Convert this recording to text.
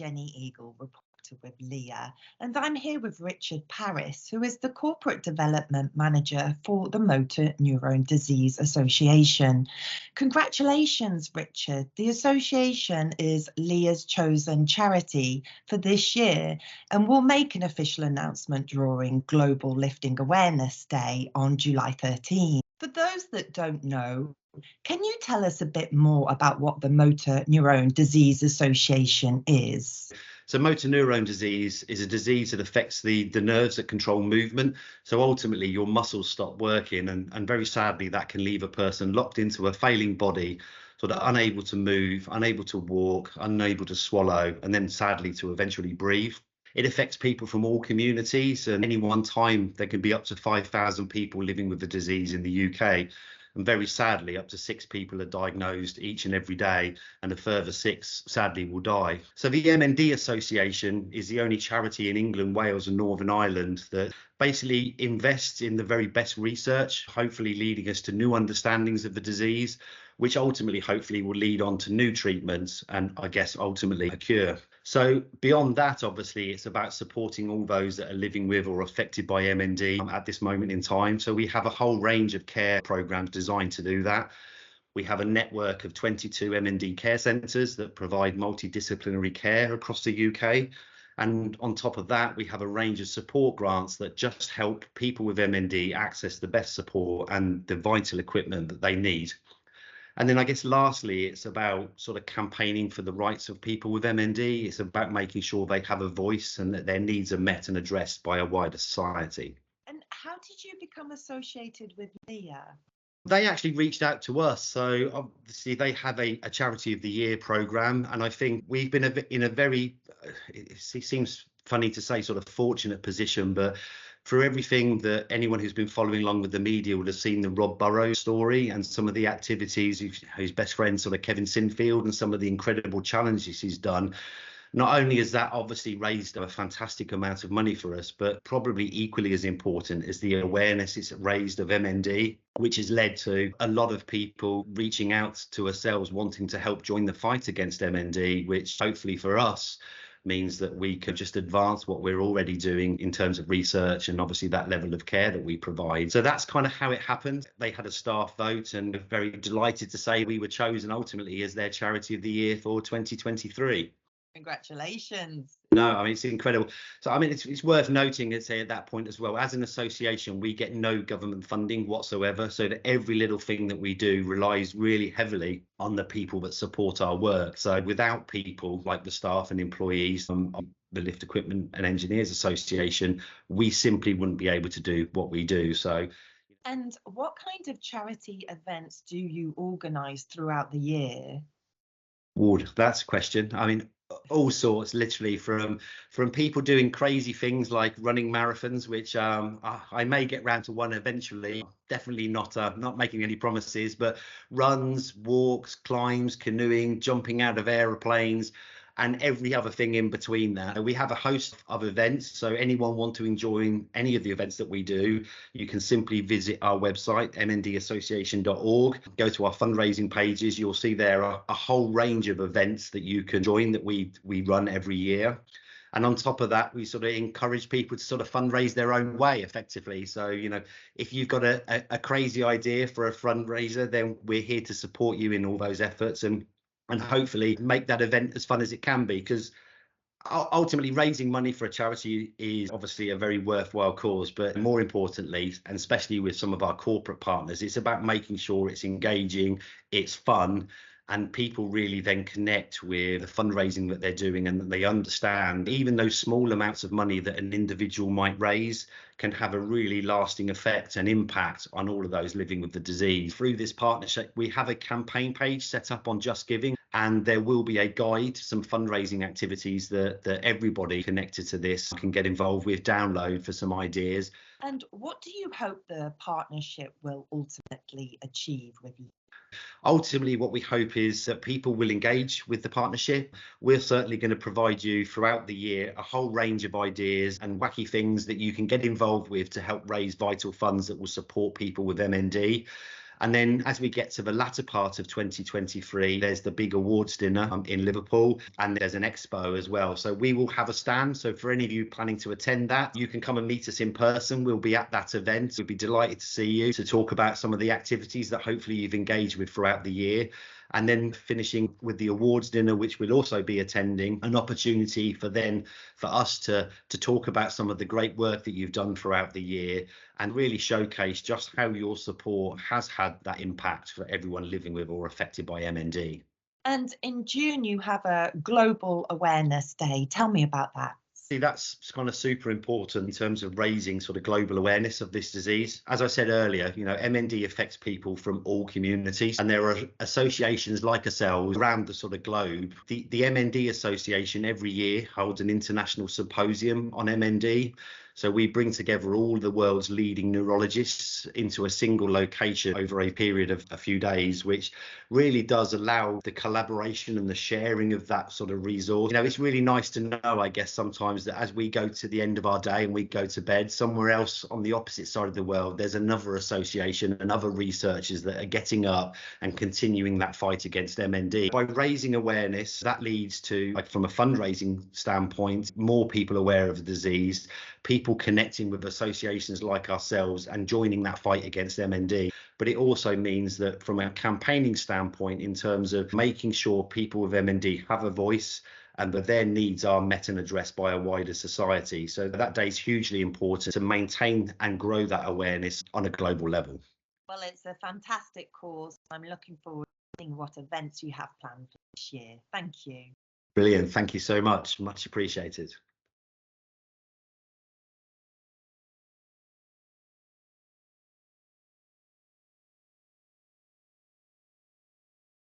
Jenny Eagle, reporter with LEEA, and I'm here with Richard Parris, who is the Corporate Development Manager for the Motor Neurone Disease Association. Congratulations, Richard. The association is LEEA's chosen charity for this year and will make an official announcement during Global Lifting Awareness Day on July 13. For those that don't know, can you tell us a bit more about what the Motor Neurone Disease Association is? So motor neurone disease is a disease that affects the nerves that control movement. So ultimately your muscles stop working and very sadly that can leave a person locked into a failing body, sort of unable to move, unable to walk, unable to swallow, and then sadly to eventually breathe. It affects people from all communities, and any one time there can be up to 5,000 people living with the disease in the UK. And very sadly, up to 6 people are diagnosed each and every day, and a further 6 sadly will die. So the MND Association is the only charity in England, Wales and Northern Ireland that basically invests in the very best research, hopefully leading us to new understandings of the disease, which ultimately hopefully will lead on to new treatments and I guess ultimately a cure. So beyond that, obviously, it's about supporting all those that are living with or affected by MND at this moment in time. So we have a whole range of care programs designed to do that. We have a network of 22 MND care centres that provide multidisciplinary care across the UK. And on top of that, we have a range of support grants that just help people with MND access the best support and the vital equipment that they need. And then I guess lastly, it's about sort of campaigning for the rights of people with MND. It's about making sure they have a voice and that their needs are met and addressed by a wider society. And how did you become associated with LEEA? They actually reached out to us. So obviously they have a Charity of the Year programme. And I think we've been in a very, it seems funny to say sort of fortunate position, but for everything that anyone who's been following along with the media would have seen the Rob Burrows story and some of the activities, his best friend sort of Kevin Sinfield and some of the incredible challenges he's done. Not only has that obviously raised a fantastic amount of money for us, but probably equally as important is the awareness it's raised of MND, which has led to a lot of people reaching out to ourselves wanting to help join the fight against MND, which hopefully for us means that we can just advance what we're already doing in terms of research and obviously that level of care that we provide. So that's kind of how it happened. They had a staff vote and we're very delighted to say we were chosen ultimately as their Charity of the Year for 2023. Congratulations. No, I mean, it's incredible. So, I mean, it's worth noting, at that point as well, as an association, we get no government funding whatsoever. So that every little thing that we do relies really heavily on the people that support our work. So without people like the staff and employees from the Lift Equipment and Engineers Association, we simply wouldn't be able to do what we do. So. And what kind of charity events do you organise throughout the year? Would that's a question. I mean, all sorts, literally from people doing crazy things like running marathons, which I may get round to one eventually. Definitely not making any promises, but runs, walks, climbs, canoeing, jumping out of aeroplanes, and every other thing in between that. We have a host of events, so anyone want to join any of the events that we do, you can simply visit our website, mndassociation.org, go to our fundraising pages. You'll see there are a whole range of events that you can join that we run every year. And on top of that, we sort of encourage people to sort of fundraise their own way effectively. So, you know, if you've got a crazy idea for a fundraiser, then we're here to support you in all those efforts and hopefully make that event as fun as it can be, because ultimately raising money for a charity is obviously a very worthwhile cause, but more importantly, and especially with some of our corporate partners, it's about making sure it's engaging, it's fun, and people really then connect with the fundraising that they're doing and that they understand even those small amounts of money that an individual might raise can have a really lasting effect and impact on all of those living with the disease. Through this partnership, we have a campaign page set up on Just Giving, and there will be a guide, some fundraising activities that everybody connected to this can get involved with, download for some ideas. And what do you hope the partnership will ultimately achieve with you? Ultimately, what we hope is that people will engage with the partnership. We're certainly going to provide you throughout the year a whole range of ideas and wacky things that you can get involved with to help raise vital funds that will support people with MND. And then as we get to the latter part of 2023, there's the big awards dinner in Liverpool, and there's an expo as well. So we will have a stand. So for any of you planning to attend that, you can come and meet us in person. We'll be at that event. We'd be delighted to see you to talk about some of the activities that hopefully you've engaged with throughout the year. And then finishing with the awards dinner, which we'll also be attending, an opportunity for us to talk about some of the great work that you've done throughout the year and really showcase just how your support has had that impact for everyone living with or affected by MND. And in June, you have a Global Awareness Day. Tell me about that. See, that's kind of super important in terms of raising sort of global awareness of this disease. As I said earlier, MND affects people from all communities, and there are associations like ourselves around the sort of globe. The MND Association every year holds an international symposium on MND. So we bring together all the world's leading neurologists into a single location over a period of a few days, which really does allow the collaboration and the sharing of that sort of resource. It's really nice to know, I guess, sometimes that as we go to the end of our day and we go to bed, somewhere else on the opposite side of the world, there's another association and other researchers that are getting up and continuing that fight against MND. By raising awareness, that leads to, like, from a fundraising standpoint, more people aware of the disease, people connecting with associations like ourselves and joining that fight against MND. But it also means that from a campaigning standpoint, in terms of making sure people with MND have a voice and that their needs are met and addressed by a wider society. So that day is hugely important to maintain and grow that awareness on a global level. Well, it's a fantastic cause. I'm looking forward to seeing what events you have planned for this year. Thank you. Brilliant. Thank you so much. Much appreciated.